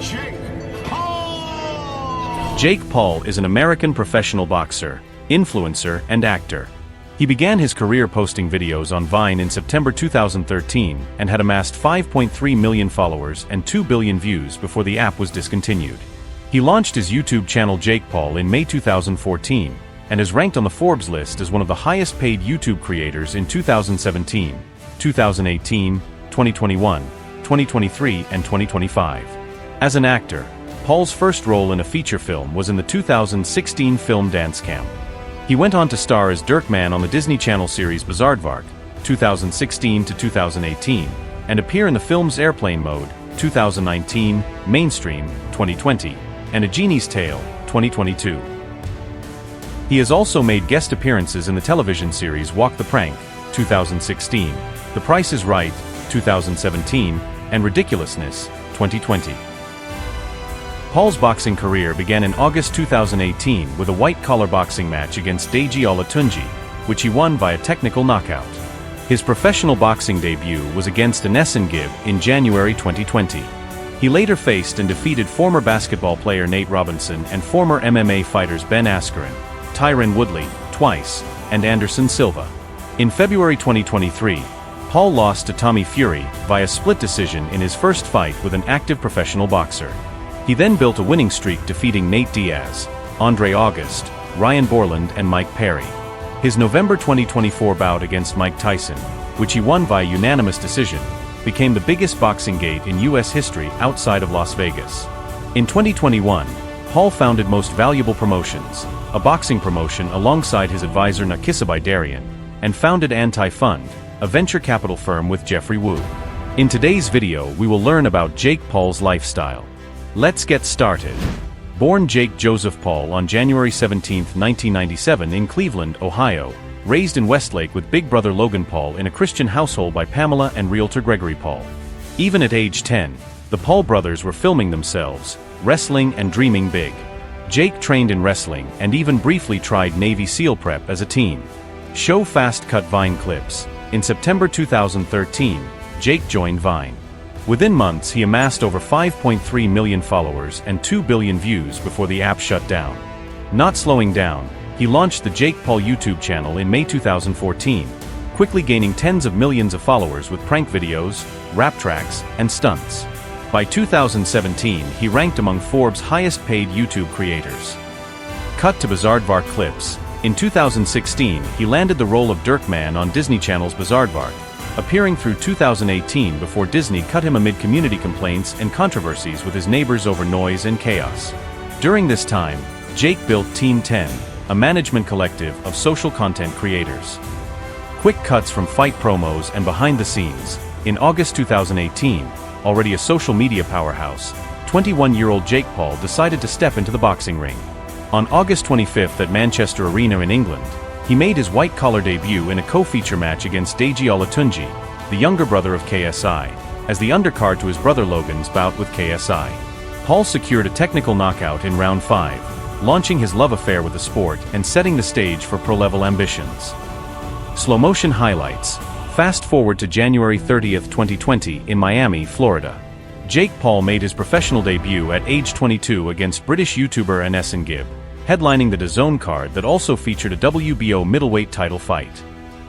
Jake Paul! Jake Paul is an American professional boxer, influencer, and actor. He began his career posting videos on Vine in September 2013 and had amassed 5.3 million followers and 2 billion views before the app was discontinued. He launched his YouTube channel Jake Paul in May 2014 and is ranked on the Forbes list as one of the highest paid YouTube creators in 2017, 2018, 2021, 2023, and 2025. As an actor, Paul's first role in a feature film was in the 2016 film Dance Camp. He went on to star as Dirkman on the Disney Channel series Bizaardvark, 2016 to 2018, and appear in the films Airplane Mode, 2019, Mainstream, 2020, and A Genie's Tale, 2022. He has also made guest appearances in the television series Walk the Prank, 2016, The Price is Right, 2017, and Ridiculousness, 2020. Paul's boxing career began in August 2018 with a white-collar boxing match against Deji Olatunji, which he won via technical knockout. His professional boxing debut was against Gib in January 2020. He later faced and defeated former basketball player Nate Robinson and former MMA fighters Ben Askren, Tyron Woodley, twice, and Anderson Silva. In February 2023, Paul lost to Tommy Fury via split decision in his first fight with an active professional boxer. He then built a winning streak defeating Nate Diaz, Andre August, Ryan Borland, and Mike Perry. His November 2024 bout against Mike Tyson, which he won via unanimous decision, became the biggest boxing gate in U.S. history outside of Las Vegas. In 2021, Paul founded Most Valuable Promotions, a boxing promotion alongside his advisor Nakisabay Darian, and founded Anti-Fund, a venture capital firm with Jeffrey Wu. In today's video, we will learn about Jake Paul's lifestyle. Let's get started. Born Jake Joseph Paul on January 17, 1997 in Cleveland, Ohio, raised in Westlake with big brother Logan Paul in a Christian household by Pamela and realtor Gregory Paul. Even at age 10, the Paul brothers were filming themselves, wrestling and dreaming big. Jake trained in wrestling and even briefly tried Navy SEAL prep as a teen. Show fast-cut Vine clips. In September 2013, Jake joined Vine. Within months, he amassed over 5.3 million followers and 2 billion views before the app shut down. Not slowing down, he launched the Jake Paul YouTube channel in May 2014, quickly gaining tens of millions of followers with prank videos, rap tracks, and stunts. By 2017, he ranked among Forbes' highest-paid YouTube creators. Cut to Bizaardvark clips. In 2016, he landed the role of Dirkman on Disney Channel's Bizaardvark, appearing through 2018 before Disney cut him amid community complaints and controversies with his neighbors over noise and chaos. During this time, Jake built Team 10, a management collective of social content creators. Quick cuts from fight promos and behind the scenes. In August 2018, already a social media powerhouse, 21-year-old Jake Paul decided to step into the boxing ring. On August 25 at Manchester Arena in England, he made his white-collar debut in a co-feature match against Deji Olatunji, the younger brother of KSI, as the undercard to his brother Logan's bout with KSI. Paul secured a technical knockout in round 5, launching his love affair with the sport and setting the stage for pro-level ambitions. Slow-motion highlights. Fast forward to January 30, 2020 in Miami, Florida. Jake Paul made his professional debut at age 22 against British YouTuber Anderson Gibb, headlining the DAZN card that also featured a WBO middleweight title fight.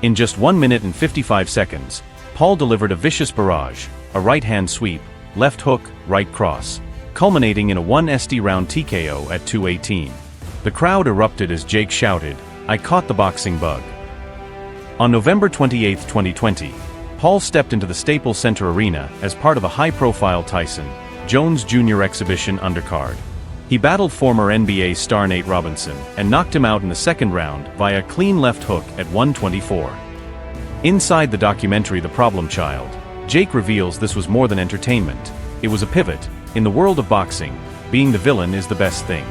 In just 1 minute and 55 seconds, Paul delivered a vicious barrage, a right-hand sweep, left hook, right cross, culminating in a 1st round TKO at 2:18. The crowd erupted as Jake shouted, "I caught the boxing bug." On November 28, 2020, Paul stepped into the Staples Center Arena as part of a high-profile Tyson Jones Jr. exhibition undercard. He battled former NBA star Nate Robinson and knocked him out in the second round via a clean left hook at 1:24. Inside the documentary The Problem Child, Jake reveals this was more than entertainment. It was a pivot. In the world of boxing, being the villain is the best thing.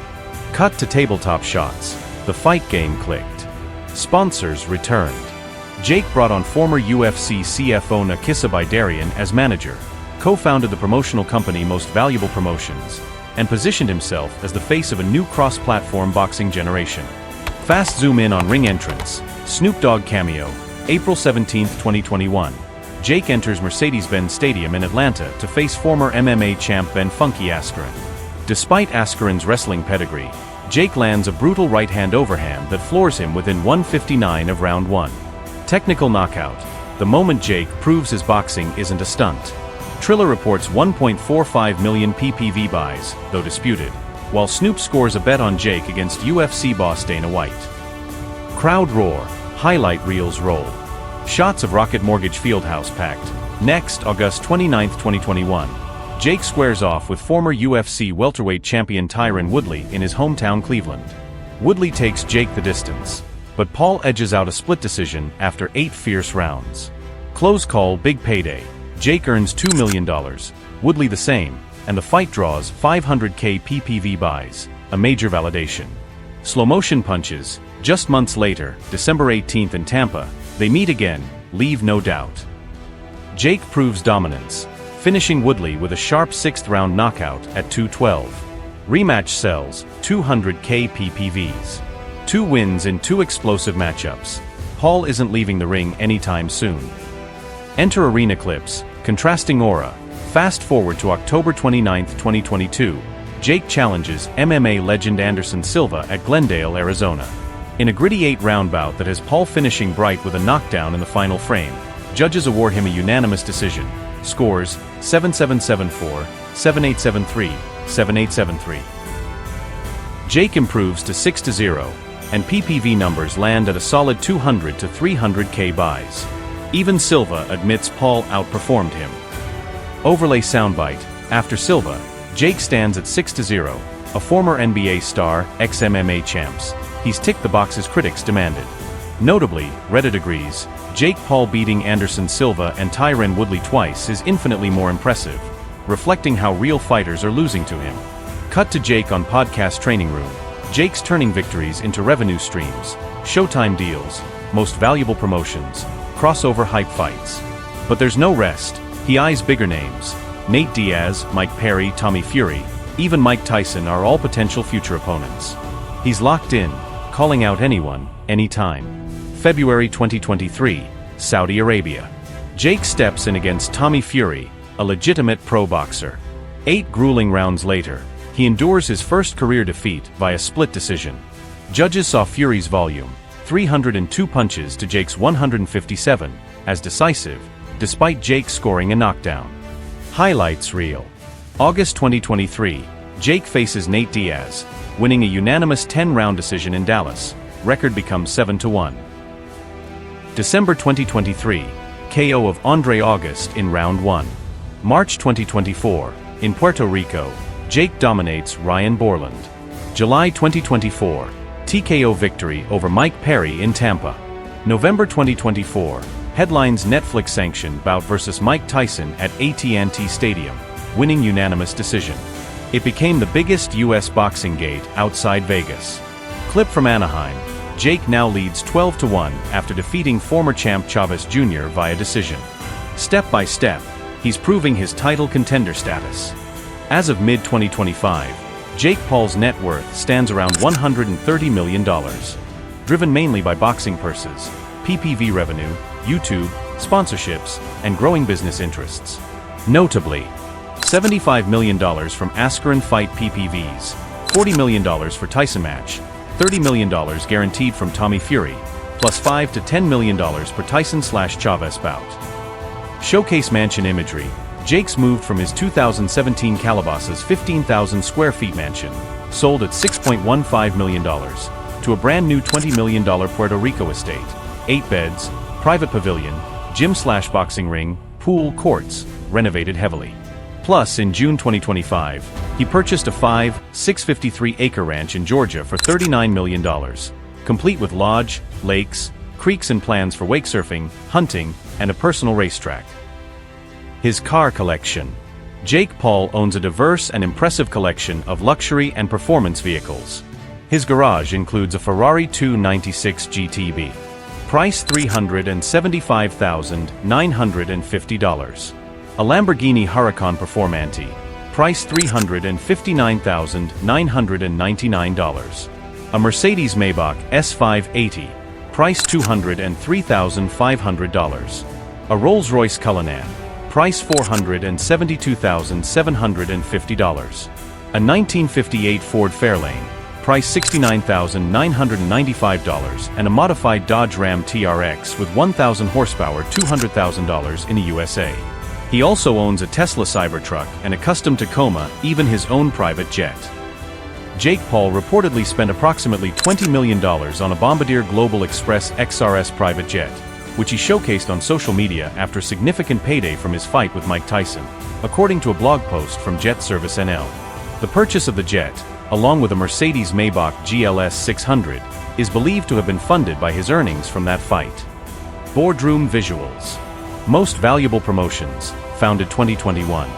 Cut to tabletop shots. The fight game clicked. Sponsors returned. Jake brought on former UFC CFO Nakisabay Darian as manager, co-founded the promotional company Most Valuable Promotions, and positioned himself as the face of a new cross-platform boxing generation. Fast zoom in on ring entrance. Snoop Dogg cameo. April 17, 2021. Jake enters Mercedes-Benz Stadium in Atlanta to face former MMA champ Ben "Funky" Askren. Despite Askren's wrestling pedigree, Jake lands a brutal right-hand overhand that floors him within 1:59 of round 1. Technical knockout, the moment Jake proves his boxing isn't a stunt. Triller reports 1.45 million PPV buys, though disputed, while Snoop scores a bet on Jake against UFC boss Dana White. Crowd roar, highlight reels roll. Shots of Rocket Mortgage Fieldhouse packed. Next, August 29, 2021. Jake squares off with former UFC welterweight champion Tyron Woodley in his hometown Cleveland. Woodley takes Jake the distance, but Paul edges out a split decision after 8 fierce rounds. Close call, big payday. Jake earns $2 million, Woodley the same, and the fight draws 500K PPV buys, a major validation. Slow motion punches. Just months later, December 18th in Tampa, they meet again, leave no doubt. Jake proves dominance, finishing Woodley with a sharp 6th-round knockout at 2:12. Rematch sells 200K PPVs. 2 wins in 2 explosive matchups. Paul isn't leaving the ring anytime soon. Enter arena clips, contrasting aura. Fast forward to October 29, 2022. Jake challenges MMA legend Anderson Silva at Glendale, Arizona. In a gritty 8-round bout that has Paul finishing bright with a knockdown in the final frame, judges award him a unanimous decision. Scores: 7-7-7-4, 7-8-7-3, 7-8-7-3. Jake improves to 6-0, and PPV numbers land at a solid 200 to 300K buys. Even Silva admits Paul outperformed him. Overlay soundbite. After Silva, Jake stands at 6-0, a former NBA star, ex-MMA champs. He's ticked the boxes critics demanded. Notably, Reddit agrees, Jake Paul beating Anderson Silva and Tyron Woodley twice is infinitely more impressive, reflecting how real fighters are losing to him. Cut to Jake on podcast training room. Jake's turning victories into revenue streams, Showtime deals, most valuable promotions, crossover hype fights. But there's no rest. He eyes bigger names. Nate Diaz, Mike Perry, Tommy Fury, even Mike Tyson are all potential future opponents. He's locked in, calling out anyone, anytime. February 2023, Saudi Arabia. Jake steps in against Tommy Fury, a legitimate pro boxer. 8 grueling rounds later, he endures his first career defeat via split decision. Judges saw Fury's volume, 302 punches to Jake's 157, as decisive, despite Jake scoring a knockdown. Highlights reel. August 2023, Jake faces Nate Diaz, winning a unanimous 10-round decision in Dallas. Record becomes 7-1. December 2023, KO of Andre August in round 1. March 2024, in Puerto Rico, Jake dominates Ryan Borland. July 2024, TKO victory over Mike Perry in Tampa. November 2024, headlines Netflix-sanctioned bout versus Mike Tyson at AT&T Stadium, winning unanimous decision. It became the biggest U.S. boxing gate outside Vegas. Clip from Anaheim. Jake now leads 12-1 after defeating former champ Chavez Jr. via decision. Step by step, he's proving his title contender status. As of mid-2025, Jake Paul's net worth stands around $130 million, driven mainly by boxing purses, PPV revenue, YouTube, sponsorships, and growing business interests. Notably, $75 million from Askren fight PPVs, $40 million for Tyson match, $30 million guaranteed from Tommy Fury, plus $5 to $10 million per Tyson/Chavez bout. Showcase mansion imagery. Jake's moved from his 2017 Calabasas 15,000 square feet mansion, sold at $6.15 million, to a brand new $20 million Puerto Rico estate. 8 beds, private pavilion, gym/boxing ring, pool, courts, renovated heavily. Plus, in June 2025, he purchased a 653-acre ranch in Georgia for $39 million, complete with lodge, lakes, creeks and plans for wake surfing, hunting, and a personal racetrack. His car collection. Jake Paul owns a diverse and impressive collection of luxury and performance vehicles. His garage includes a Ferrari 296 GTB. Price $375,950. A Lamborghini Huracan Performante. Price $359,999. A Mercedes-Maybach S580. Price $203,500. A Rolls-Royce Cullinan. Price $472,750. A 1958 Ford Fairlane. Price $69,995, and a modified Dodge Ram TRX with 1,000 horsepower $200,000 in the USA. He also owns a Tesla Cybertruck and a custom Tacoma, even his own private jet. Jake Paul reportedly spent approximately $20 million on a Bombardier Global Express XRS private jet, which he showcased on social media after a significant payday from his fight with Mike Tyson, according to a blog post from Jet Service NL. The purchase of the jet, along with a Mercedes-Maybach GLS 600, is believed to have been funded by his earnings from that fight. Boardroom visuals. Most valuable promotions, founded 2021.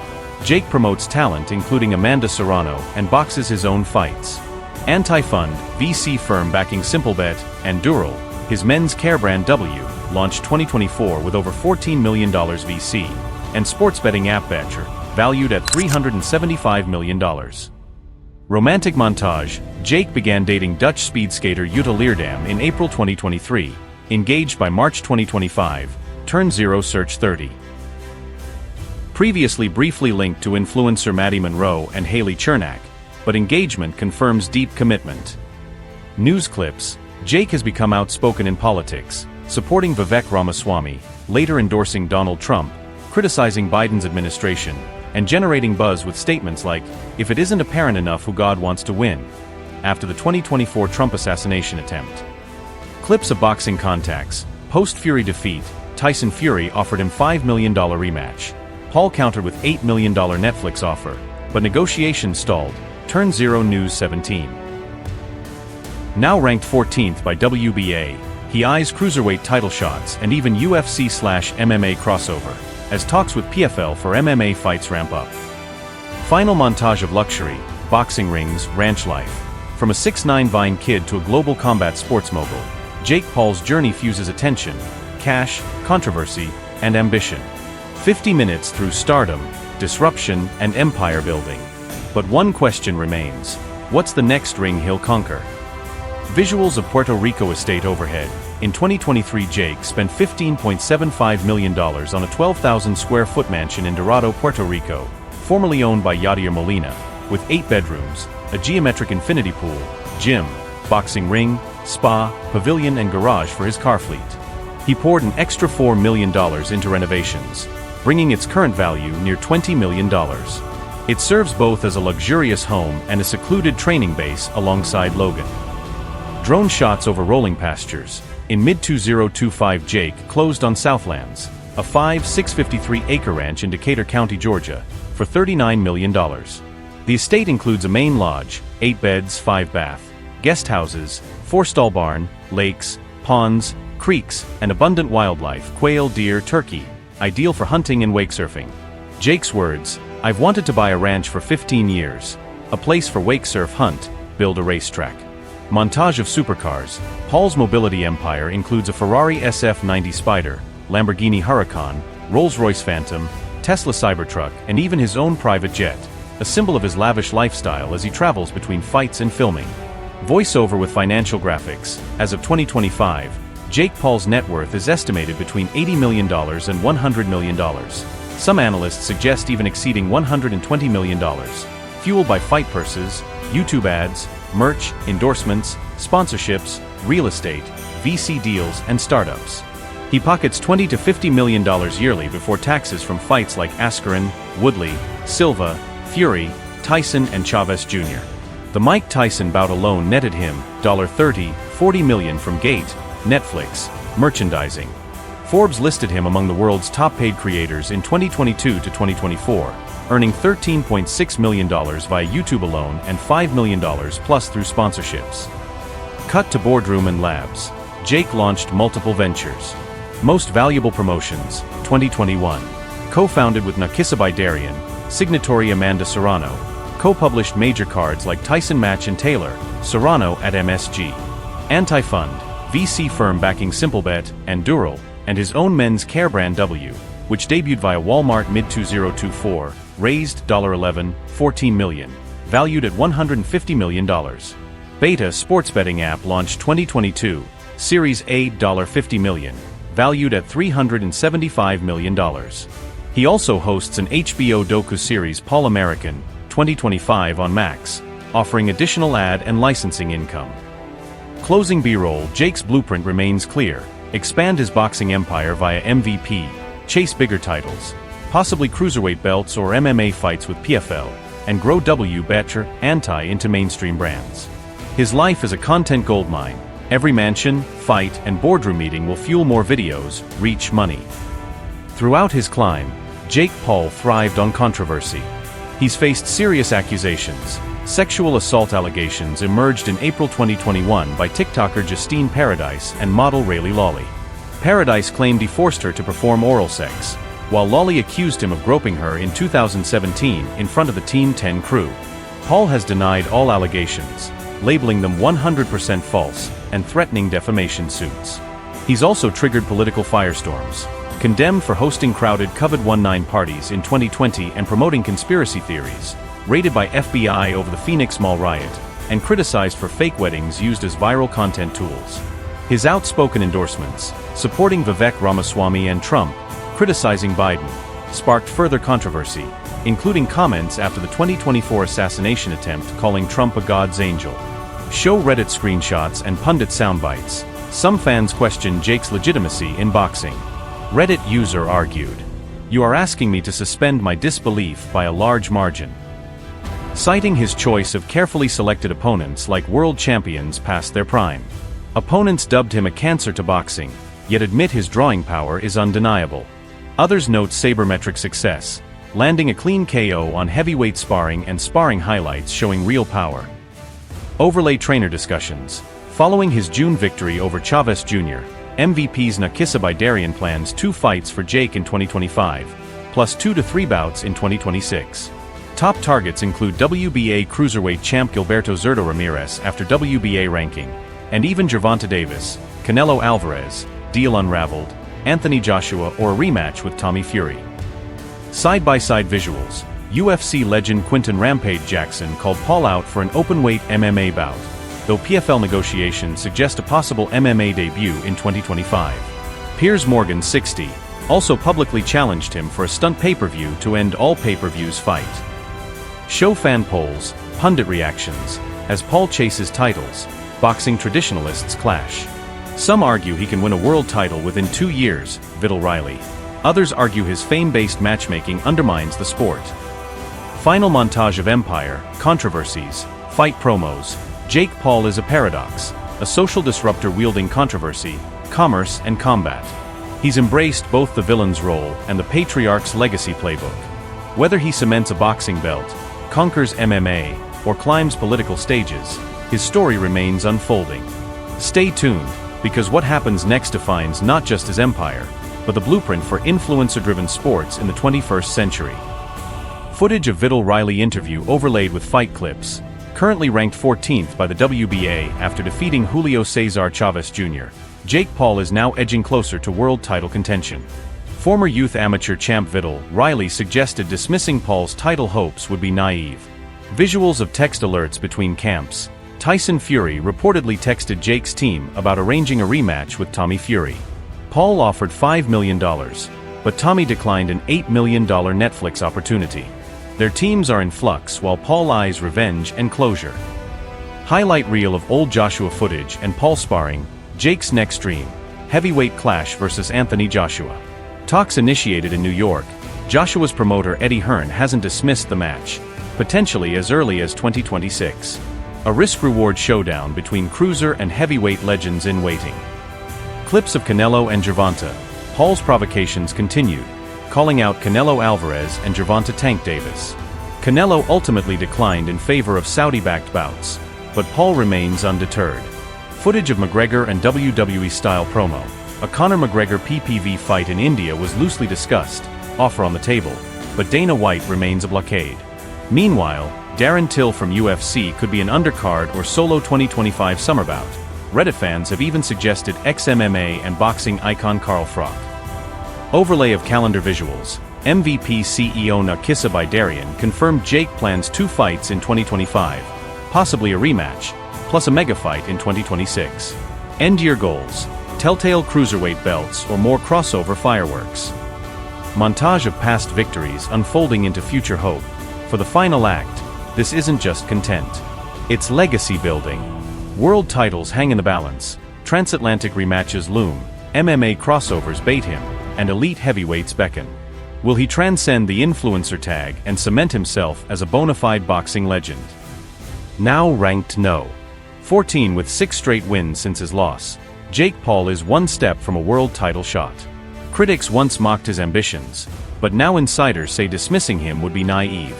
Jake promotes talent including Amanda Serrano and boxes his own fights. Anti-fund, VC firm backing Simplebet, and Dural, his men's care brand W, launched 2024 with over $14 million VC, and sports betting app Betcher, valued at $375 million. Romantic montage. Jake began dating Dutch speed skater Jutta Leerdam in April 2023, engaged by March 2025, turn 0 search 30. Previously briefly linked to influencer Maddie Monroe and Haley Chernak, but engagement confirms deep commitment. News clips. Jake has become outspoken in politics, supporting Vivek Ramaswamy, later endorsing Donald Trump, criticizing Biden's administration, and generating buzz with statements like, "If it isn't apparent enough who God wants to win," after the 2024 Trump assassination attempt. Clips of boxing contacts. Post-Fury defeat, Tyson Fury offered him $5 million rematch. Paul countered with $8 million Netflix offer, but negotiations stalled. Turn 0 News 17. Now ranked 14th by WBA, he eyes cruiserweight title shots and even UFC/MMA crossover, as talks with PFL for MMA fights ramp up. Final montage of luxury, boxing rings, ranch life. From a 6'9" Vine kid to a global combat sports mogul, Jake Paul's journey fuses attention, cash, controversy, and ambition. 50 minutes through stardom, disruption, and empire building. But one question remains: what's the next ring he'll conquer? Visuals of Puerto Rico estate overhead. In 2023, Jake spent $15.75 million on a 12,000 square foot mansion in Dorado, Puerto Rico, formerly owned by Yadier Molina, with 8 bedrooms, a geometric infinity pool, gym, boxing ring, spa, pavilion, and garage for his car fleet. He poured an extra $4 million into renovations, bringing its current value near $20 million. It serves both as a luxurious home and a secluded training base alongside Logan. Drone shots over rolling pastures. In mid-2025, Jake closed on Southlands, a 653-acre ranch in Decatur County, Georgia, for $39 million. The estate includes a main lodge, 8 beds, 5 bath, guest houses, 4-stall barn, lakes, ponds, creeks, and abundant wildlife, quail, deer, turkey, ideal for hunting and wake surfing. Jake's words: "I've wanted to buy a ranch for 15 years, a place for wake surf, hunt, build a racetrack." Montage of supercars. Paul's mobility empire includes a Ferrari SF90 Spider, Lamborghini Huracan, Rolls-Royce Phantom, Tesla Cybertruck, and even his own private jet, a symbol of his lavish lifestyle as he travels between fights and filming. Voiceover with financial graphics. As of 2025, Jake Paul's net worth is estimated between $80 million and $100 million. Some analysts suggest even exceeding $120 million, fueled by fight purses, YouTube ads, merch, endorsements, sponsorships, real estate, VC deals, and startups. He pockets $20 to $50 million yearly before taxes from fights like Askren, Woodley, Silva, Fury, Tyson, and Chavez Jr. The Mike Tyson bout alone netted him $30–40 million from Gate, Netflix, merchandising. Forbes listed him among the world's top-paid creators in 2022 to 2024, earning $13.6 million via YouTube alone and $5 million plus through sponsorships. Cut to boardroom and labs. Jake launched multiple ventures. Most valuable promotions, 2021. Co-founded with Nakisa Darian, signatory Amanda Serrano. Co-published major cards like Tyson Match and Taylor, Serrano at MSG. Anti-fund, VC firm backing Simplebet, and Dural, and his own men's care brand W, which debuted via Walmart mid-2024, raised $14 million, valued at $150 million. Beta sports betting app launched 2022, Series A $50 million, valued at $375 million. He also hosts an HBO docu series Paul American, 2025 on Max, offering additional ad and licensing income. Closing B-roll, Jake's blueprint remains clear: expand his boxing empire via MVP, chase bigger titles, possibly cruiserweight belts or MMA fights with PFL, and grow W-Betcher Anti into mainstream brands. His life is a content goldmine. Every mansion, fight, and boardroom meeting will fuel more videos, reach, money. Throughout his climb, Jake Paul thrived on controversy. He's faced serious accusations. Sexual assault allegations emerged in April 2021 by TikToker Justine Paradise and model Rayleigh Lawley. Paradise claimed he forced her to perform oral sex, while Lawley accused him of groping her in 2017 in front of the Team 10 crew. Paul has denied all allegations, labeling them 100% false, and threatening defamation suits. He's also triggered political firestorms, condemned for hosting crowded COVID-19 parties in 2020 and promoting conspiracy theories, raided by FBI over the Phoenix Mall riot, and criticized for fake weddings used as viral content tools. His outspoken endorsements, supporting Vivek Ramaswamy and Trump, criticizing Biden, sparked further controversy, including comments after the 2024 assassination attempt calling Trump a God's angel. Show Reddit screenshots and pundit soundbites. Some fans question Jake's legitimacy in boxing. Reddit user argued, "You are asking me to suspend my disbelief by a large margin." Citing his choice of carefully selected opponents like world champions past their prime. Opponents dubbed him a cancer to boxing, yet admit his drawing power is undeniable. Others note sabermetric success, landing a clean KO on heavyweight sparring and sparring highlights showing real power. Overlay trainer discussions. Following his June victory over Chavez Jr., MVP's Nakisa Bidarian plans 2 fights for Jake in 2025, plus 2 to 3 bouts in 2026. Top targets include WBA cruiserweight champ Gilberto Zurdo Ramirez after WBA ranking, and even Gervonta Davis, Canelo Alvarez, deal unraveled, Anthony Joshua, or a rematch with Tommy Fury. Side-by-side visuals. UFC legend Quinton Rampage Jackson called Paul out for an open-weight MMA bout, though PFL negotiations suggest a possible MMA debut in 2025. Piers Morgan, 60, also publicly challenged him for a stunt pay-per-view to end all pay-per-views fight. Show fan polls, pundit reactions, as Paul chases titles, boxing traditionalists clash. Some argue he can win a world title within 2 years, Vidal Riley. Others argue his fame-based matchmaking undermines the sport. Final montage of Empire, controversies, fight promos. Jake Paul is a paradox, a social disruptor wielding controversy, commerce, and combat. He's embraced both the villain's role and the patriarch's legacy playbook. Whether he cements a boxing belt, conquers MMA, or climbs political stages, his story remains unfolding. Stay tuned, because what happens next defines not just his empire, but the blueprint for influencer-driven sports in the 21st century. Footage of Vidal Riley interview overlaid with fight clips. Currently ranked 14th by the WBA after defeating Julio Cesar Chavez Jr., Jake Paul is now edging closer to world title contention. Former youth amateur champ Vidal Riley suggested dismissing Paul's title hopes would be naive. Visuals of text alerts between camps. Tyson Fury reportedly texted Jake's team about arranging a rematch with Tommy Fury. Paul offered $5 million, but Tommy declined an $8 million Netflix opportunity. Their teams are in flux while Paul eyes revenge and closure. Highlight reel of old Joshua footage and Paul sparring. Jake's next dream: heavyweight clash versus Anthony Joshua. Talks initiated in New York. Joshua's promoter Eddie Hearn hasn't dismissed the match, potentially as early as 2026. A risk-reward showdown between cruiser and heavyweight legends in waiting. Clips of Canelo and Gervonta. Paul's provocations continued, calling out Canelo Alvarez and Gervonta Tank Davis. Canelo ultimately declined in favor of Saudi-backed bouts, but Paul remains undeterred. Footage of McGregor and WWE-style promo. A Conor McGregor PPV fight in India was loosely discussed, offer on the table, but Dana White remains a blockade. Meanwhile, Darren Till from UFC could be an undercard or solo 2025 summer bout. Reddit fans have even suggested ex-MMA and boxing icon Carl Froch. Overlay of calendar visuals. MVP CEO Nakisa Bidarian confirmed Jake plans 2 fights in 2025, possibly a rematch, plus a mega fight in 2026. End year goals. telltale cruiserweight belts, or more crossover fireworks. Montage of past victories unfolding into future hope. For the final act, this isn't just content. It's legacy building. World titles hang in the balance, transatlantic rematches loom, MMA crossovers bait him, and elite heavyweights beckon. Will he transcend the influencer tag and cement himself as a bona fide boxing legend? Now ranked no. 14 with 6 straight wins since his loss, Jake Paul is one step from a world title shot. Critics once mocked his ambitions, but now insiders say dismissing him would be naive.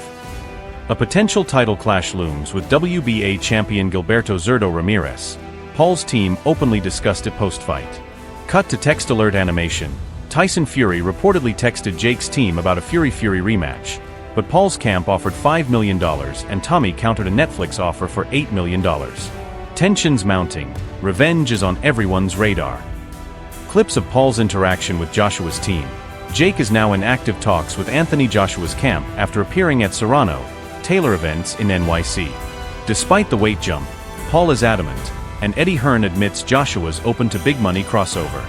A potential title clash looms with WBA champion Gilberto "Zurdo" Ramirez. Paul's team openly discussed it post-fight. Cut to text alert animation. Tyson Fury reportedly texted Jake's team about a Fury rematch, but Paul's camp offered $5 million and Tommy countered a Netflix offer for $8 million. Tensions mounting. Revenge is on everyone's radar. Clips of Paul's interaction with Joshua's team. Jake is now in active talks with Anthony Joshua's camp after appearing at Serrano Taylor events in NYC. Despite the weight jump, Paul is adamant, and Eddie Hearn admits Joshua's open to big money crossover.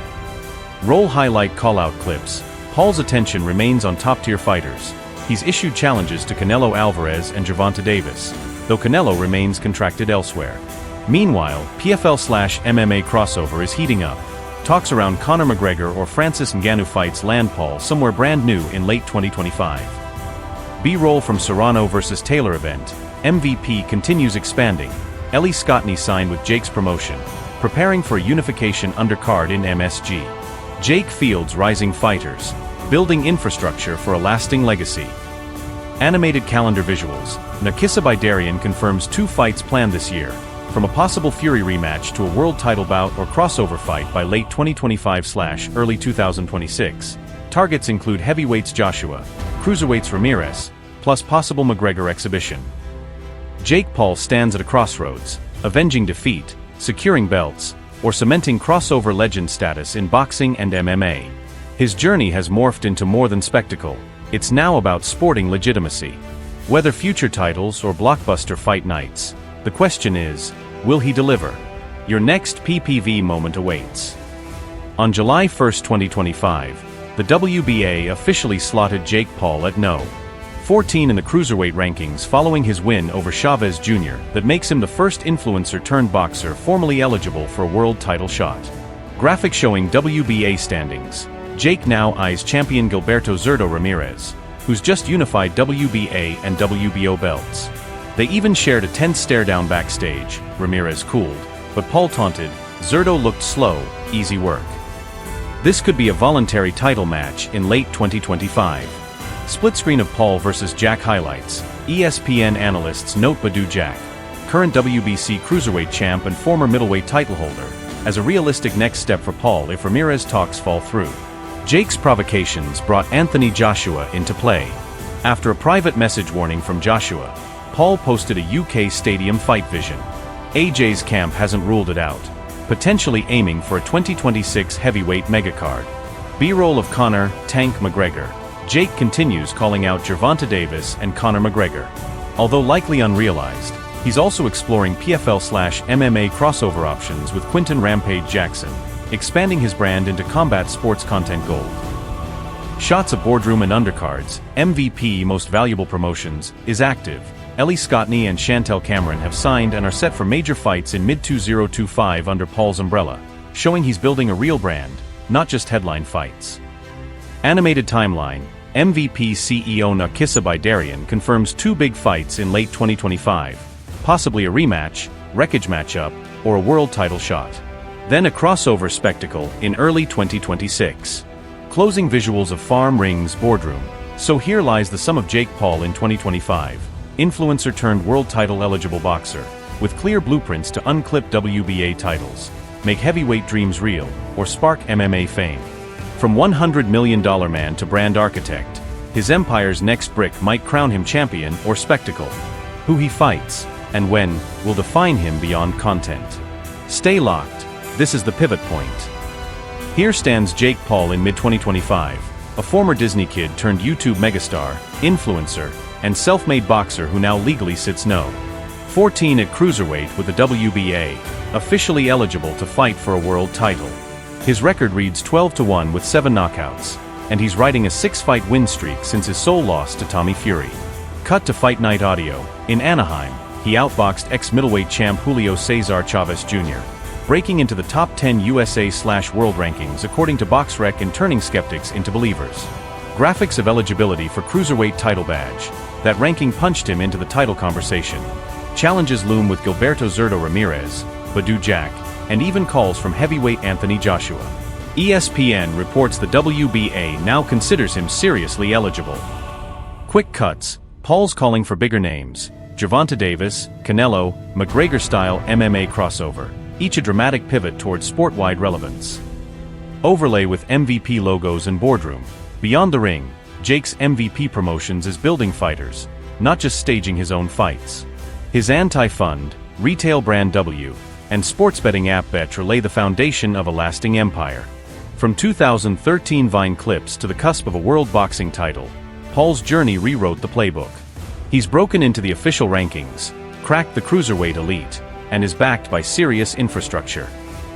Roll highlight call-out clips. Paul's attention remains on top-tier fighters. He's issued challenges to Canelo Alvarez and Gervonta Davis, though Canelo remains contracted elsewhere. Meanwhile, PFL/MMA crossover is heating up. Talks around Conor McGregor or Francis Ngannou fights land Paul somewhere brand new in late 2025. B-roll from Serrano vs. Taylor event. MVP continues expanding. Ellie Scottney signed with Jake's promotion, preparing for a unification undercard in MSG. Jake fields rising fighters, building infrastructure for a lasting legacy. Animated calendar visuals. Narkissa Baydarian confirms 2 fights planned this year, from a possible Fury rematch to a world title bout or crossover fight by late 2025/early 2026. Targets include heavyweights Joshua, cruiserweights Ramirez, plus possible McGregor exhibition. Jake Paul stands at a crossroads, avenging defeat, securing belts, or cementing crossover legend status in boxing and MMA. His journey has morphed into more than spectacle. It's now about sporting legitimacy. Whether future titles or blockbuster fight nights, the question is, will he deliver? Your next PPV moment awaits. On July 1, 2025, the WBA officially slotted Jake Paul at No. 14 in the cruiserweight rankings following his win over Chavez Jr. that makes him the first influencer-turned-boxer formally eligible for a world title shot. Graphic showing WBA standings. Jake now eyes champion Gilberto "Zurdo" Ramirez, who's just unified WBA and WBO belts. They even shared a tense stare-down backstage. Ramirez cooled, but Paul taunted, "Zurdo looked slow, easy work." This could be a voluntary title match in late 2025. Split screen of Paul vs. Jack highlights. ESPN analysts note Badou Jack, current WBC cruiserweight champ and former middleweight title holder, as a realistic next step for Paul if Ramirez talks fall through. Jake's provocations brought Anthony Joshua into play. After a private message warning from Joshua, Paul posted a UK stadium fight vision. AJ's camp hasn't ruled it out, potentially aiming for a 2026 heavyweight megacard. B-roll of Conor "Tank" McGregor. Jake continues calling out Gervonta Davis and Conor McGregor. Although likely unrealized, he's also exploring PFL/MMA crossover options with Quinton "Rampage" Jackson, expanding his brand into combat sports content gold. Shots of boardroom and undercards. MVP Most Valuable Promotions is active. Ellie Scottney and Chantel Cameron have signed and are set for major fights in mid-2025 under Paul's umbrella, showing he's building a real brand, not just headline fights. Animated timeline. MVP CEO Narkissa Baydarian confirms 2 big fights in late 2025, possibly a rematch, wreckage matchup, or a world title shot. Then a crossover spectacle in early 2026. Closing visuals of Farm Rings boardroom. So here lies the sum of Jake Paul in 2025. Influencer turned world title eligible boxer, with clear blueprints to unclip WBA titles, make heavyweight dreams real, or spark MMA fame. From $100 million man to brand architect, his empire's next brick might crown him champion or spectacle. Who he fights, and when, will define him beyond content. Stay locked, this is the pivot point. Here stands Jake Paul in mid-2025, a former Disney kid turned YouTube megastar, influencer, and self-made boxer who now legally sits No. 14 at cruiserweight with the WBA, officially eligible to fight for a world title. His record reads 12-1 with 7 knockouts, and he's riding a 6-fight win streak since his sole loss to Tommy Fury. Cut to Fight Night audio. In Anaheim, he outboxed ex-middleweight champ Julio Cesar Chavez Jr., breaking into the top 10 USA/world rankings according to BoxRec and turning skeptics into believers. Graphics of eligibility for cruiserweight title badge. That ranking punched him into the title conversation. Challenges loom with Gilberto Zurdo Ramirez, Badou Jack, and even calls from heavyweight Anthony Joshua. ESPN reports the WBA now considers him seriously eligible. Quick cuts. Paul's calling for bigger names. Gervonta Davis, Canelo, McGregor-style MMA crossover. Each a dramatic pivot towards sport-wide relevance. Overlay with MVP logos and boardroom. Beyond the ring, Jake's MVP Promotions is building fighters, not just staging his own fights. His anti-fund, retail brand W, and sports betting app Betr lay the foundation of a lasting empire. From 2013 Vine clips to the cusp of a world boxing title, Paul's journey rewrote the playbook. He's broken into the official rankings, cracked the cruiserweight elite, and is backed by serious infrastructure.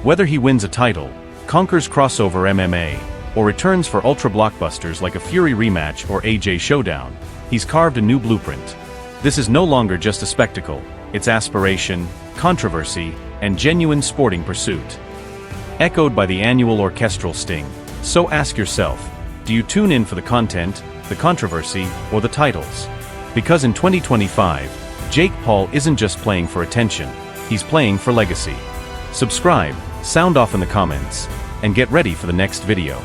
Whether he wins a title, conquers crossover MMA, or returns for ultra blockbusters like a Fury rematch or AJ Showdown, he's carved a new blueprint. This is no longer just a spectacle, it's aspiration, controversy, and genuine sporting pursuit. Echoed by the annual orchestral sting. So ask yourself, do you tune in for the content, the controversy, or the titles? Because in 2025, Jake Paul isn't just playing for attention, he's playing for legacy. Subscribe, sound off in the comments, and get ready for the next video.